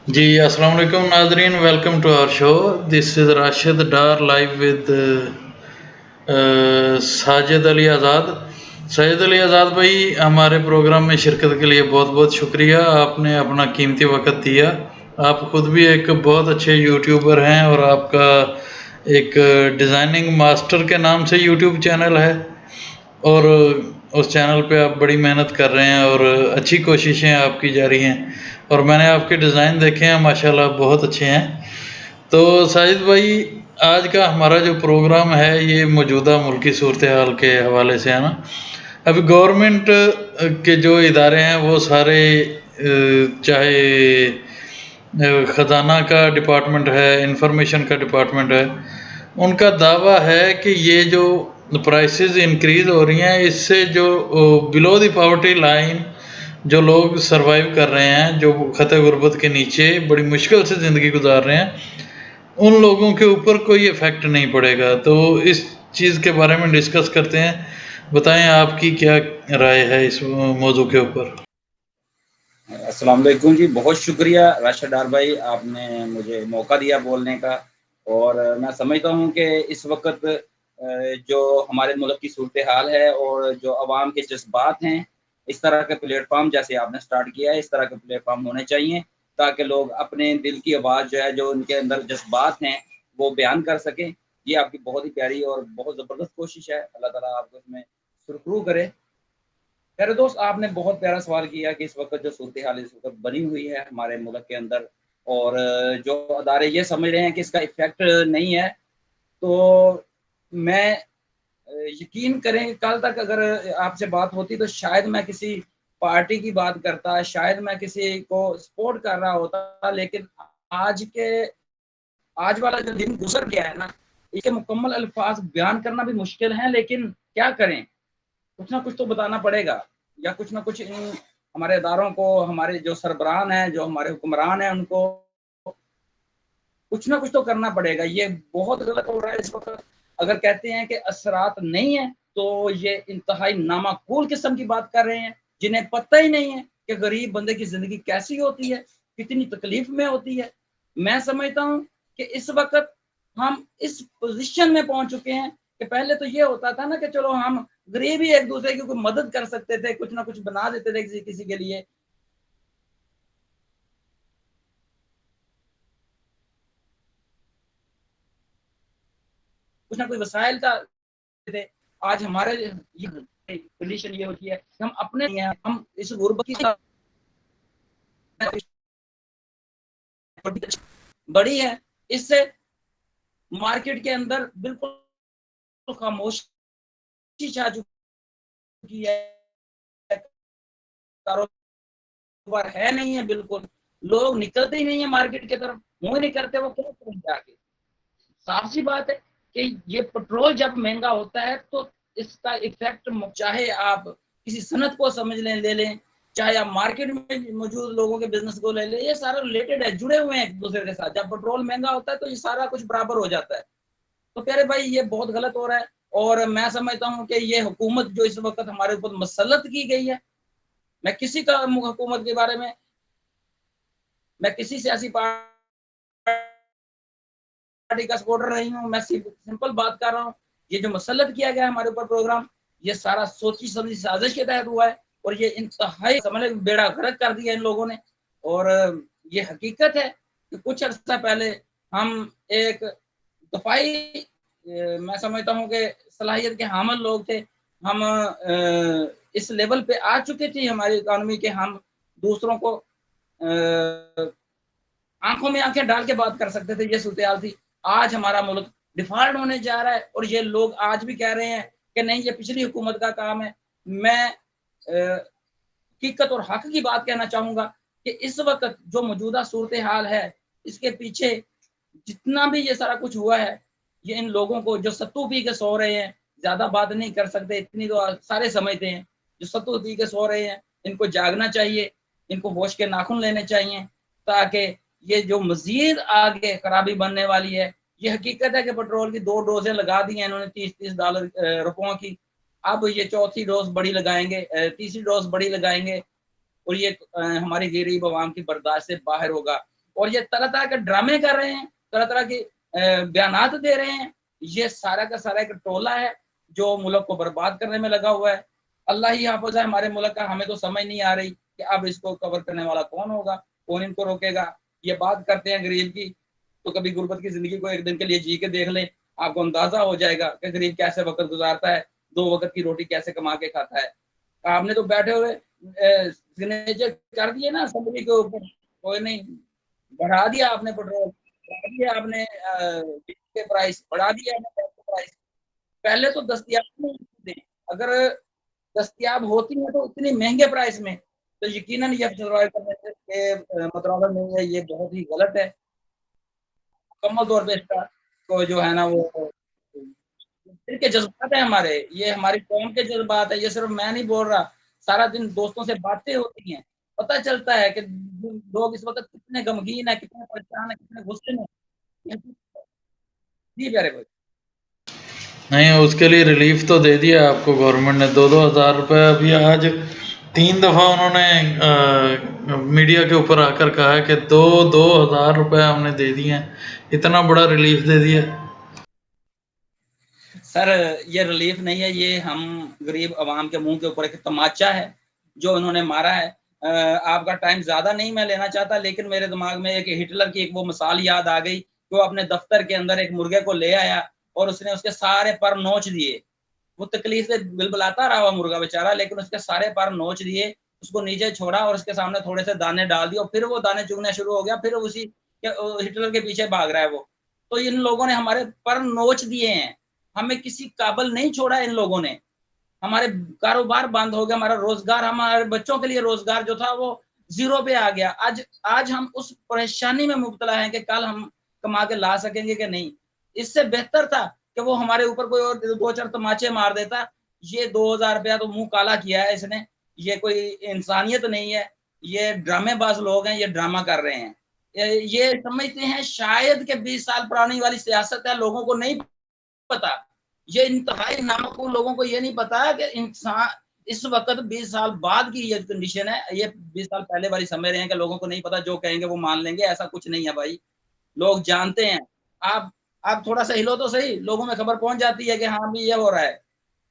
जी, अस्सलाम वालेकुम नाज़रीन, welcome to our show. This is Rashid Dar live with Sajid Ali Azad. Sajid Ali Azad भाई, हमारे प्रोग्राम में शिरकत के लिए बहुत बहुत शुक्रिया। आपने अपना कीमती वक़्त दिया। आप ख़ुद भी एक बहुत अच्छे यूट्यूबर हैं और आपका एक डिज़ाइनिंग मास्टर के नाम से यूट्यूब चैनल है, और उस चैनल पे आप बड़ी मेहनत कर रहे हैं और अच्छी कोशिशें आपकी जारी हैं, और मैंने आपके डिज़ाइन देखे हैं, माशाल्लाह बहुत अच्छे हैं। तो साजिद भाई, आज का हमारा जो प्रोग्राम है ये मौजूदा मुल्की सूरत हाल के हवाले से है ना। अभी गवर्नमेंट के जो इदारे हैं वो सारे, चाहे ख़जाना का डिपार्टमेंट है, इंफॉर्मेशन का डिपार्टमेंट है, उनका दावा है कि ये जो प्राइसेस इंक्रीज़ हो रही हैं, इससे जो बिलो द पॉवर्टी लाइन जो लोग सरवाइव कर रहे हैं, जो ख़त गुर्बत के नीचे बड़ी मुश्किल से ज़िंदगी गुजार रहे हैं, उन लोगों के ऊपर कोई इफ़ेक्ट नहीं पड़ेगा। तो इस चीज़ के बारे में डिस्कस करते हैं। बताएं आपकी क्या राय है इस मौजू के ऊपर। अस्सलाम वालेकुम जी, बहुत शुक्रिया राशिद डार भाई, आपने मुझे मौका दिया बोलने का। और मैं समझता हूँ कि इस वक़्त जो हमारे मुल्क की सूरत हाल है और जो अवाम के जज़्बात हैं, इस तरह के प्लेटफ़ॉर्म जैसे आपने स्टार्ट किया है, इस तरह के प्लेटफ़ॉर्म होने चाहिए ताकि लोग अपने दिल की आवाज़ जो है, जो उनके अंदर जज़्बात हैं, वो बयान कर सकें। ये आपकी बहुत ही प्यारी और बहुत ज़बरदस्त कोशिश है। अल्लाह ताला आपको इसमें सुरखरू करे। मेरे दोस्त, आपने बहुत प्यारा सवाल किया कि इस वक़्त जो सूरत हाल इस वक़्त बनी हुई है हमारे मुल्क के अंदर, और जो अदारे ये समझ रहे हैं कि इसका इफ़ेक्ट नहीं है, तो मैं यकीन करें, कल तक अगर आपसे बात होती तो शायद मैं किसी पार्टी की बात करता, शायद मैं किसी को सपोर्ट कर रहा होता, लेकिन आज के आज वाला जो दिन गुज़र गया है ना, इसके मुकम्मल अल्फ़ाज़ बयान करना भी मुश्किल है, लेकिन क्या करें? कुछ ना कुछ तो बताना पड़ेगा, या कुछ ना कुछ इन हमारे इदारों को, हमारे जो सरबराहान हैं, जो हमारे हुक्मरान हैं, उनको कुछ ना कुछ तो करना पड़ेगा। ये बहुत गलत हो रहा है इस वक़्त। अगर कहते हैं कि असरात नहीं है, तो ये इंतहाई नामाकूल किस्म की बात कर रहे हैं, जिन्हें पता ही नहीं है कि गरीब बंदे की ज़िंदगी कैसी होती है, कितनी तकलीफ़ में होती है। मैं समझता हूँ कि इस वक़्त हम इस पोज़ीशन में पहुँच चुके हैं कि पहले तो ये होता था ना कि चलो हम गरीब ही एक-दूसरे की कोई मदद कर सकते थे, कुछ ना कुछ बना देते थे किसी के लिए। कुछ ना कुछ वसाइल का थे। आज हमारे ये कंडीशन ये होती है कि हम अपने नहीं हैं, हम इस गुर्बत की बड़ी है, इससे मार्केट के अंदर बिल्कुल खामोशी छा चुकी है, कारोबार है नहीं है बिल्कुल, लोग निकलते ही नहीं है मार्केट की तरफ, मुँह ही नहीं करते, वो क्या करेंगे आगे? साफ सी बात है कि ये पेट्रोल जब महंगा होता है तो इसका इफेक्ट, चाहे आप किसी सनत को समझ लें, ले लें, चाहे आप मार्केट में मौजूद लोगों के बिजनेस को ले लें, ये सारा रिलेटेड है, जुड़े हुए हैं एक दूसरे के साथ। जब पेट्रोल महंगा होता है तो ये सारा कुछ बराबर हो जाता है। तो प्यारे भाई, ये बहुत गलत हो रहा है, और मैं समझता हूँ कि ये हुकूमत जो इस वक्त हमारे ऊपर मसलत की गई है, मैं किसी का हुकूमत के बारे में, मैं किसी सियासी पार्टी का सपोर्टर नहीं हूँ, मैं सिंपल बात कर रहा हूँ। ये जो मसलत किया गया है हमारे ऊपर प्रोग्राम, ये सारा सोची समझी साजिश के तहत हुआ है, और ये इंतहाई समझ बेड़ा गर्क कर दिया इन लोगों ने। और ये हकीकत है कि कुछ अर्सा पहले हम एक दफाई, मैं समझता हूँ कि सलाहियत के हामिल लोग थे। हम इस लेवल पे आ चुके थे हमारी इकॉनमी के, हम दूसरों को आँखों में आँखें डाल के बात कर सकते थे, ये सूरत-ए-हाल थी। आज हमारा मुल्क डिफ़ॉल्ट होने जा रहा है, और ये लोग आज भी कह रहे हैं कि नहीं, ये पिछली हुकूमत का काम है। मैं हकीकत और हक़ की बात कहना चाहूँगा कि इस वक़्त जो मौजूदा सूरत-ए-हाल है, इसके पीछे जितना भी ये सारा कुछ हुआ है, ये इन लोगों को जो सत्तू पी के सो रहे हैं, ज़्यादा बात नहीं कर सकते, इतनी तो सारे समझते हैं। जो सत्तू पी के सो रहे हैं, इनको जागना चाहिए, इनको होश के नाख़ून लेने चाहिए, ताकि ये जो मज़ीद आगे खराबी बनने वाली है। ये हकीकत है कि पेट्रोल की 2 डोज़ें लगा दी हैं इन्होंने, $30-30 रुपयों की। अब ये चौथी डोज़ बड़ी लगाएँगे, तीसरी डोज़ बड़ी लगाएँगे, और ये हमारी गरीब अवाम की बर्दाश्त से बाहर होगा। और ये तरह तरह के ड्रामे कर रहे हैं, तरह तरह के बयानात दे रहे हैं। ये सारा का सारा एक टोला है जो मुल्क को बर्बाद करने में लगा हुआ है। अल्लाह ही हाफ़िज़ है हमारे मुल्क का। हमें तो समझ नहीं आ रही कि अब इसको कवर करने वाला कौन होगा, कौन इनको रोकेगा। ये बात करते हैं गरीब की, तो कभी गुर्बत की जिंदगी को एक दिन के लिए जी के देख लें, आपको अंदाजा हो जाएगा कि गरीब कैसे वक्त गुजारता है, 2 वक्त की रोटी कैसे कमा के खाता है। आपने तो बैठे हुए सिग्नेचर कर दिए ना असम्बली के ऊपर, कोई नहीं, बढ़ा दिया आपने पेट्रोल, बढ़ा दिया आपने के प्राइस, बढ़ा दिया आपने गैस के प्राइस। पहले तो दस्तयाब नहीं थे, अगर दस्तयाब होती है तो इतनी महंगे प्राइस में, तो यकीनन ये सर्वाइव करने के मतलब नहीं है, ये बहुत ही गलत है। मुकम्मल तौर पे इसका को जो है ना वो दिल के जज़्बात हैं हमारे, ये हमारी कौम के जज़्बात है, ये सिर्फ़ मैं नहीं बोल रहा। सारा दिन दोस्तों से बातें होती हैं, पता चलता है कि लोग इस वक़्त कितने गमगीन हैं, कितने परेशान हैं, कितने गुस्से में हैं। जी, प्यारे भाई। नहीं, उसके लिए रिलीफ तो दे दिया आपको गवर्नमेंट ने, 2-2 हज़ार रुपये। अभी आज 3 दफ़ा उन्होंने मीडिया के ऊपर आकर कहा है कि 2-2 हज़ार रुपये हमने दे दिए हैं। इतना बड़ा रिलीफ दे दिया। सर ये रिलीफ नहीं है, ये हम गरीब आवाम के मुंह के ऊपर एक तमाचा है जो इन्होंने मारा है। आपका टाइम ज़्यादा नहीं मैं लेना चाहता, लेकिन मेरे दिमाग में एक हिटलर की एक वो मिसाल याद आ गई, वो अपने दफ्तर के अंदर एक मुर्गे को ले आया और उसने उसके सारे पर नोच दिए। वो तकलीफ से बिलबिलाता रहा हुआ मुर्गा बेचारा, लेकिन उसके सारे पर नोच दिए, उसको नीचे छोड़ा और उसके सामने थोड़े से दाने डाल दिए और फिर वो दाने चुगने शुरू हो गया, फिर उसी हिटलर के पीछे भाग रहा है वो। तो इन लोगों ने हमारे पर नोच दिए हैं, हमें किसी काबिल नहीं छोड़ा इन लोगों ने। हमारे कारोबार बंद हो गया, हमारा रोज़गार, हमारे बच्चों के लिए रोज़गार जो था वो ज़ीरो पे आ गया। आज आज हम उस परेशानी में मुब्तला हैं कि कल हम कमा के ला सकेंगे कि नहीं। इससे बेहतर था कि वो हमारे ऊपर कोई और 2-4 तमाचे मार देता। ये 2000 रुपया तो मुँह काला किया है इसने, ये कोई इंसानियत नहीं है, ये ड्रामेबाज़ लोग हैं, ये ड्रामा कर रहे हैं। ये समझते हैं शायद कि 20 साल पुरानी वाली सियासत है, लोगों को नहीं पता। ये इंतहाई नामकूल लोगों को ये नहीं पता कि इंसान इस वक़्त 20 साल बाद की ये कंडीशन है। ये 20 साल पहले वाली समझ रहे हैं कि लोगों को नहीं पता, जो कहेंगे वो मान लेंगे, ऐसा कुछ नहीं है भाई। लोग जानते हैं। आप आप थोड़ा-सा हिलो तो सही, लोगों में खबर पहुँच जाती है कि हाँ, अभी ये हो रहा है।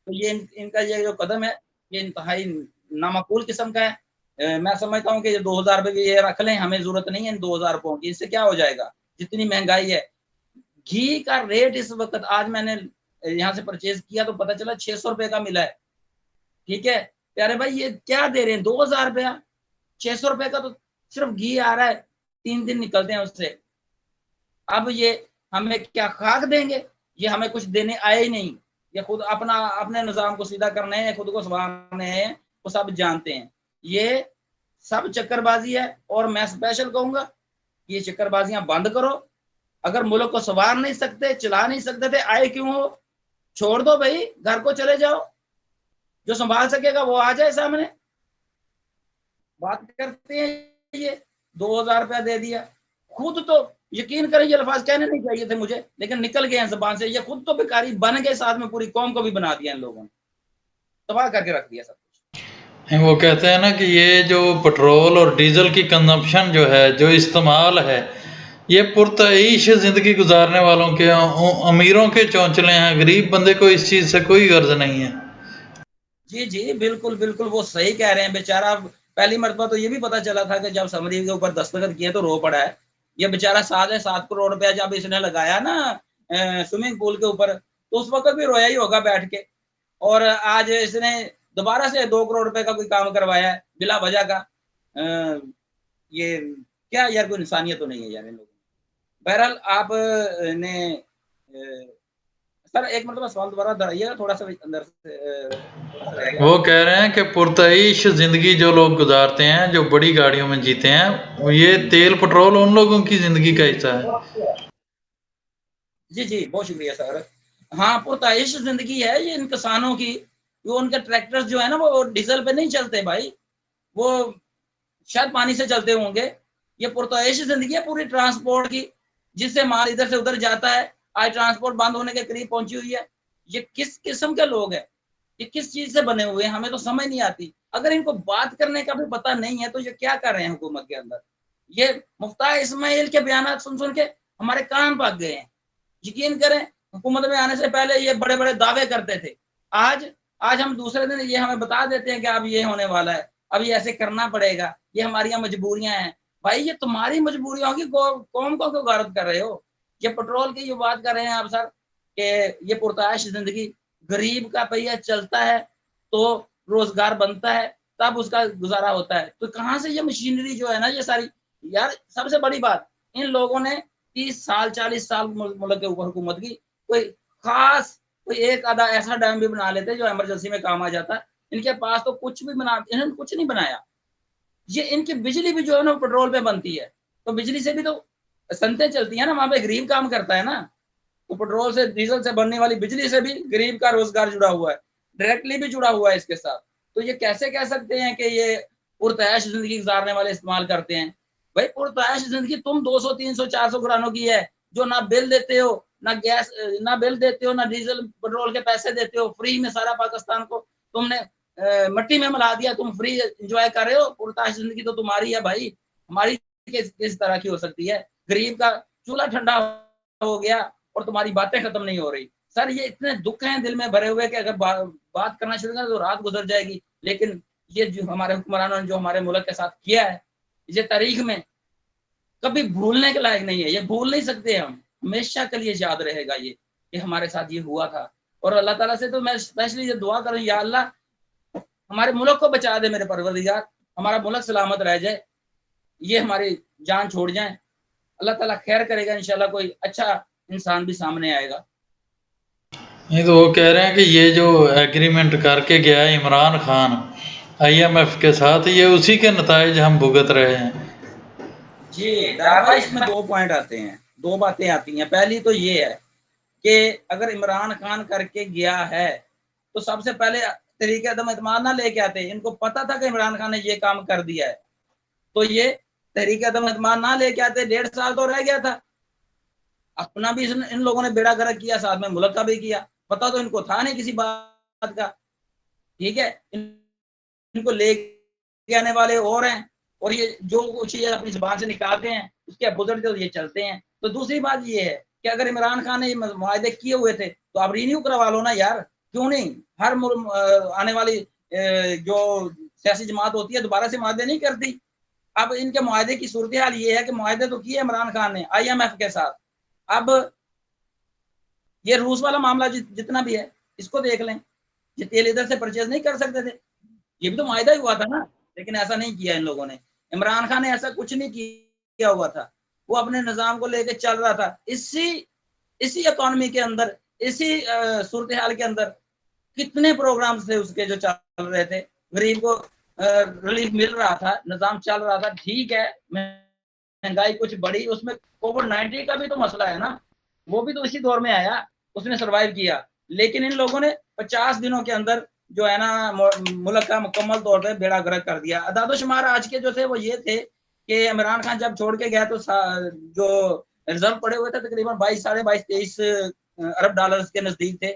तो ये इनका ये जो कदम है, ये इंतहाई नामाकूल किस्म का है। मैं समझता हूँ कि ये 2000 रुपए की ये रख लें, हमें ज़रूरत नहीं है इन 2000 रुपयों की, इससे क्या हो जाएगा? जितनी महँगाई है। घी का रेट इस वक़्त आज मैंने यहाँ से परचेज़ किया तो पता चला 600 रुपए का मिला है, ठीक है? प्यारे भाई ये क्या दे रहे हैं 2000 रुपया, 600 रुपए का तो सिर्फ़ घी आ रहा है, 3 दिन निकलते हैं उससे। अब ये हमें क्या खाक देंगे? ये हमें कुछ देने आए ही नहीं। ये खुद अपना अपने निज़ाम को सीधा करने हैं, खुद को सँवारने हैं, वो सब जानते हैं। ये सब चक्करबाज़ी है और मैं स्पेशल कहूँगा, ये चक्करबाज़ियाँ बंद करो। अगर मुल्क को सँवार नहीं सकते, चला नहीं सकते थे, आए क्यों हो? छोड़ दो भई, घर को चले जाओ। जो सँभाल सकेगा वो आ जाए सामने। बात करते हैं ये 2000 रुपया दे दिया। खुद तो यकीन करें ये अल्फ़ाज़ कहने नहीं चाहिए थे मुझे, लेकिन निकल गए हैं ज़ुबान से। ये खुद तो भिखारी बन गए, साथ में पूरी कौम को भी बना दिया इन लोगों ने। तबाह करके रख दिया सब कुछ। नहीं, वो कहते हैं ना कि ये जो पेट्रोल और डीजल की कंजम्पशन जो है, जो इस्तेमाल है, ये पुरतईश ज़िंदगी गुजारने वालों के, अमीरों के चौंचले हैं। गरीब बंदे को इस चीज़ से कोई गर्ज नहीं है। जी, जी, बिल्कुल, बिल्कुल, वो सही कह रहे हैं बेचारा। पहली मर्तबा तो ये भी पता चला था कि जब समरी के ऊपर दस्तखत किए तो रो पड़ा है। ये बेचारा 7.7 करोड़ रुपया जब इसने लगाया ना स्विमिंग पूल के ऊपर, तो उस वक़्त भी रोया ही होगा बैठ के। और आज इसने दोबारा से 2 करोड़ रुपए का कोई काम करवाया है, बिला वजह का। ये क्या यार, कोई इंसानियत तो नहीं है यार इन लोगों में। बहरहाल आप ने सर एक मरतबा सवाल दोबारा दोहराइएगा, थोड़ा-सा अंदर से थोड़ा-सा रह गया। वो कह रहे हैं कि पुरतईश ज़िंदगी जो लोग गुजारते हैं, जो बड़ी गाड़ियों में जीते हैं, वो ये तेल पेट्रोल उन लोगों की ज़िंदगी का हिस्सा है। जी, जी, बहुत शुक्रिया सर। हाँ, पुरतइश ज़िंदगी है ये इन किसानों की। वो उनके ट्रैक्टर्स जो है ना वो डीज़ल पे नहीं चलते भाई, वो शायद पानी से चलते होंगे। ये पुरतइश ज़िंदगी है पूरी ट्रांसपोर्ट की, जिससे माल इधर से उधर जाता है। आज ट्रांसपोर्ट बंद होने के करीब पहुँची हुई है। ये किस किस्म के लोग हैं? ये किस चीज़ से बने हुए हैं? हमें तो समझ नहीं आती। अगर इनको बात करने का भी पता नहीं है, तो ये क्या कर रहे हैं हुकूमत के अंदर? ये मुफ्ताह इस्माइल के बयान सुन सुन के हमारे कान पक गए हैं। यकीन करें, हुकूमत में आने से पहले ये बड़े बड़े दावे करते थे। आज हम दूसरे दिन ये हमें बता देते हैं कि अब ये होने वाला है, अब ये ऐसे करना पड़ेगा, ये हमारी मजबूरियां हैं। भाई ये तुम्हारी मजबूरियों की कौम को क्यों गारत कर रहे हो? ये पेट्रोल की जो बात कर रहे हैं आप सर, कि ये पुरताश जिंदगी, गरीब का पहिया चलता है तो रोजगार बनता है, तब उसका गुजारा होता है। तो कहाँ से ये मशीनरी जो है ना ये सारी, यार सबसे बड़ी बात, इन लोगों ने 30 साल 40 साल मुल्क के ऊपर हुकूमत की, कोई खास कोई एक आधा ऐसा डैम भी बना लेते जो इमरजेंसी में काम आ जाता। इनके पास तो कुछ भी बना, इन्होंने कुछ नहीं बनाया। ये इनकी बिजली भी जो है ना पेट्रोल पे बनती है, तो बिजली से भी तो सनतें चलती है ना, वहां पे गरीब काम करता है ना। तो पेट्रोल से डीजल से बनने वाली बिजली से भी गरीब का रोजगार जुड़ा हुआ है, डायरेक्टली भी जुड़ा हुआ है इसके साथ। तो ये कैसे कह सकते हैं कि ये पुरतैश जिंदगी गुजारने वाले इस्तेमाल करते हैं? भाई पुरतैश जिंदगी तुम 200 300 400 घरानों की है, जो ना बिल देते हो, ना गैस, ना बिल देते हो, ना डीजल पेट्रोल के पैसे देते हो, फ्री में सारा पाकिस्तान को तुमने मट्टी में मिला दिया, तुम फ्री एंजॉय कर रहे हो। पुरतैश जिंदगी तो तुम्हारी है भाई, हमारी किस तरह की हो सकती है? गरीब का चूल्हा ठंडा हो गया और तुम्हारी बातें खत्म नहीं हो रही। सर ये इतने दुख हैं दिल में भरे हुए कि अगर बात करना शुरू करें तो रात गुजर जाएगी। लेकिन ये जो हमारे हुक्मरानों ने जो हमारे मुल्क के साथ किया है, ये तारीख में कभी भूलने के लायक नहीं है। ये भूल नहीं सकते हम, हमेशा के लिए याद रहेगा ये कि हमारे साथ ये हुआ था। और अल्लाह ताला से तो मैं स्पेशली ये दुआ करूं, या अल्लाह हमारे मुल्क को बचा दे मेरे परवरदिगार, हमारा मुल्क सलामत रह जाए, ये हमारी जान छोड़ जाए, अल्लाह ताला खैर करेगा, इंशाल्लाह कोई अच्छा इंसान भी सामने आएगा। नहीं तो वो कह रहे हैं कि ये जो एग्रीमेंट करके गया है इमरान खान IMF के साथ, ये उसी के नतायज हम भुगत रहे हैं। जी डार भाई, इसमें 2 पॉइंट आते हैं, 2 बातें आती हैं। पहली तो ये है कि अगर इमरान खान करके गया है तो सबसे पहले तरीके अदम एतमाद ना लेके आते। इनको पता था कि इमरान खान ने ये काम कर दिया है, तो ये तहरीक अदम एतमाद ना लेके आते। 1.5 साल तो रह गया था, अपना भी इन लोगों ने बेड़ा गर्क किया, साथ में मुल्क का भी किया। पता तो इनको था नहीं किसी बात का, ठीक है। इनको लेके आने वाले और हैं, और ये जो कुछ ये अपनी जुबान से निकालते हैं उसके बुजुर्ग तो ये चलते हैं। तो दूसरी बात ये है कि अगर इमरान खान ने ये मुआहदे किए हुए थे तो आप रिन्यू करवा लो ना यार, क्यों नहीं? हर आने वाली जो सियासी जमात होती है दोबारा से मुआहदे नहीं करती। अब इनके मुआहदे की सूरत हाल ये है कि मुआहदे तो किए इमरान खान ने IMF के साथ। अब ये रूस वाला मामला जितना भी है इसको देख लें, ये तेल इधर से परचेज नहीं कर सकते थे, ये भी तो मुआहदा ही हुआ था ना। लेकिन ऐसा नहीं किया इन लोगों ने, इमरान खान ने ऐसा कुछ नहीं किया हुआ था, वो अपने निजाम को लेकर चल रहा था। इसी इकोनॉमी के अंदर, इसी सूरत हाल के अंदर कितने प्रोग्राम्स थे उसके जो चल रहे थे, गरीब को रिलीफ मिल रहा था, निजाम चल रहा था। ठीक है, महंगाई कुछ बढ़ी, उसमें कोविड-19 का भी तो मसला है ना, वो भी तो इसी दौर में आया, उसने सर्वाइव किया। लेकिन इन लोगों ने 50 दिनों के अंदर जो है ना मुल्क का मुकम्मल तौर पे बेड़ा गर्क कर दिया। अदाद-ओ-शुमार आज के जो थे वो ये थे कि इमरान खान जब छोड़ के गया तो जो रिजर्व पड़े हुए थे तकरीबन 22 साढ़े 22-23 अरब डॉलर्स के नजदीक थे।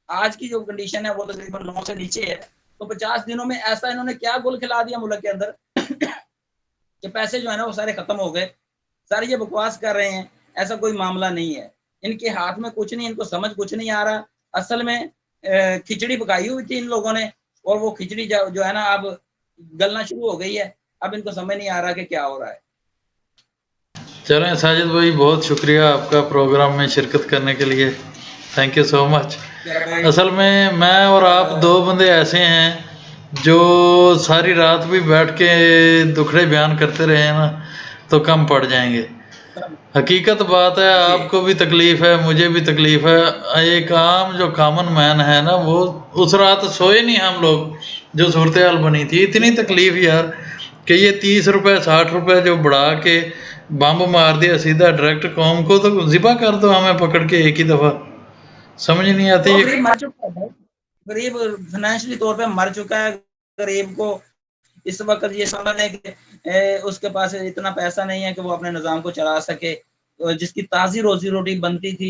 आज की जो कंडीशन है वो तकरीबन 9 से नीचे है। तो 50 दिनों में ऐसा इन्होंने क्या गुल खिला दिया मुल्क के अंदर कि पैसे जो है ना वो सारे खत्म हो गए। सारे ये बकवास कर रहे हैं, ऐसा कोई मामला नहीं है। इनके हाथ में कुछ नहीं, इनको समझ कुछ नहीं आ रहा। असल में खिचड़ी पकाई हुई थी इन लोगों ने, और वो खिचड़ी जो है ना अब गलना शुरू हो गई है। अब इनको समझ नहीं आ रहा कि क्या हो रहा है। चलें साजिद भाई, बहुत शुक्रिया आपका प्रोग्राम में शिरकत करने के लिए, थैंक यू सो मच। असल में मैं और आप 2 बंदे ऐसे हैं जो सारी रात भी बैठ के दुखड़े बयान करते रहे ना तो कम पड़ जाएंगे। हकीकत बात है, आपको भी तकलीफ़ है, मुझे भी तकलीफ़ है। एक आम जो कॉमन मैन है ना, वो उस रात सोए नहीं हम लोग, जो सूरत हाल बनी थी। इतनी तकलीफ़ यार कि ये 30 रुपये 60 रुपये जो बढ़ा के बम मार दिया सीधा डायरेक्ट कौम को, तो ज़िबा कर दो हमें पकड़ के एक ही दफ़ा। समझ नहीं आती वो ये। गरीब मर चुका है, गरीब फाइनेंशियली तौर पे मर चुका है। गरीब को इस वक्त ये समझ लें कि उसके पास इतना पैसा नहीं है कि वो अपने निज़ाम को चला सके। जिसकी ताज़ी रोजी रोटी बनती थी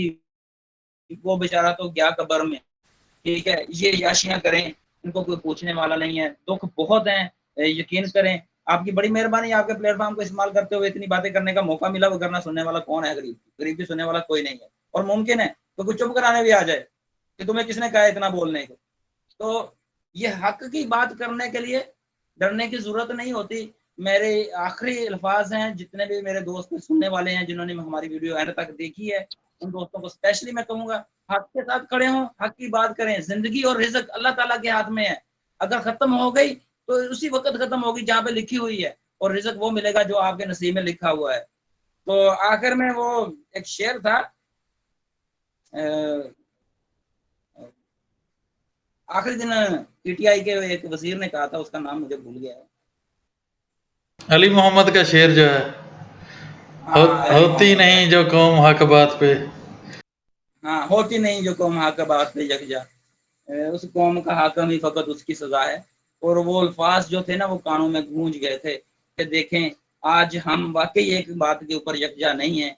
वो बेचारा तो गया कब्र में, ठीक है। ये याशियां करें, इनको कोई पूछने वाला नहीं है। दुख बहुत हैं, यकीन करें। आपकी बड़ी मेहरबानी, आपके प्लेटफॉर्म को इस्तेमाल करते हुए इतनी बातें करने का मौका मिला, वरना सुनने वाला कौन है गरीब? गरीब की सुनने वाला कोई नहीं है। और मुमकिन है तो कुछ चुप कराने भी आ जाए कि तुम्हें किसने कहा इतना बोलने को। तो ये हक की बात करने के लिए डरने की जरूरत नहीं होती। मेरे आखिरी अल्फाज हैं, जितने भी मेरे दोस्त सुनने वाले हैं जिन्होंने हमारी वीडियो एंड तक देखी है, उन दोस्तों को स्पेशली मैं कहूंगा, हक के साथ खड़े हों, हक की बात करें। जिंदगी और रिज़्क अल्लाह ताला के हाथ में है। अगर खत्म हो गई तो उसी वक्त खत्म होगी जहां पे लिखी हुई है, और रिज़्क वो मिलेगा जो आपके नसीब में लिखा हुआ है। तो आखिर में वो एक शेर था, आखिरी दिन पीटीआई के एक वजीर ने कहा था, उसका नाम मुझे भूल गया है। अली मोहम्मद का शेर जो है, हाँ, अली होती मोहम्मद नहीं जो कौम हक बात पे। हाँ, होती नहीं जो कौम हक बात पे यकजा, उस कौम का हाकम ही फकत उसकी सजा है। और वो अल्फाज जो थे ना, वो कानों में गूंज गए थे कि देखें आज हम वाकई एक बात के ऊपर यकजा नहीं है।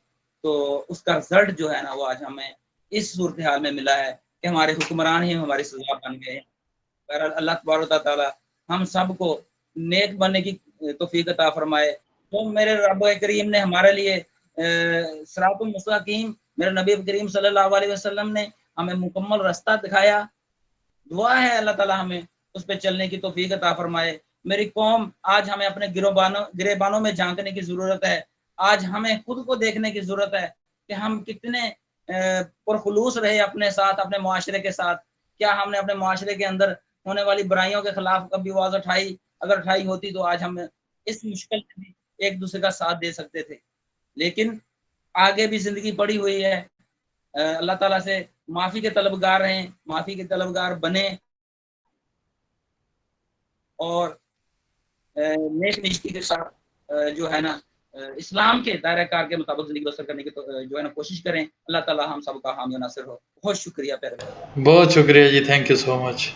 तो उसका रिजल्ट जो है ना, वो आज हमें इस सूरत हाल में मिला है कि हमारे हुक्मरान ही हमारी सजा बन गए हैं। बहरहाल अल्लाह तबारक व तआला हम सबको नेक बनने की तौफीक अता फरमाए। तो मेरे रब करीम ने हमारे लिए सिरातुल मुस्तकीम, मेरे नबी करीम सल्लल्लाहु अलैहि वसल्लम ने हमें मुकम्मल रास्ता दिखाया। दुआ है अल्लाह ताला हमें उस पे चलने की तौफीक अता फरमाए। मेरी कौम, आज हमें अपने गिरेबानों में झांकने की ज़रूरत है। आज हमें खुद को देखने की ज़रूरत है कि हम कितने पुरखुलूस रहे अपने साथ, अपने मुआशरे के साथ। क्या हमने अपने मुआशरे के अंदर होने वाली बुराइयों के खिलाफ कभी आवाज़ उठाई? अगर उठाई होती तो आज हम इस मुश्किल में भी एक दूसरे का साथ दे सकते थे। लेकिन आगे भी ज़िंदगी पड़ी हुई है। अल्लाह ताला से माफ़ी के तलबगार रहें, माफ़ी के तलबगार बने, और नेक निष्ठी के साथ जो है ना, इस्लाम के दायरा कार के मुताबिक ज़िंदगी बसर करने की तो जो है ना कोशिश करें। अल्लाह ताला हम सबका हामी और नासिर हो। बहुत शुक्रिया प्यारे भाई। बहुत शुक्रिया जी, थैंक यू सो मच।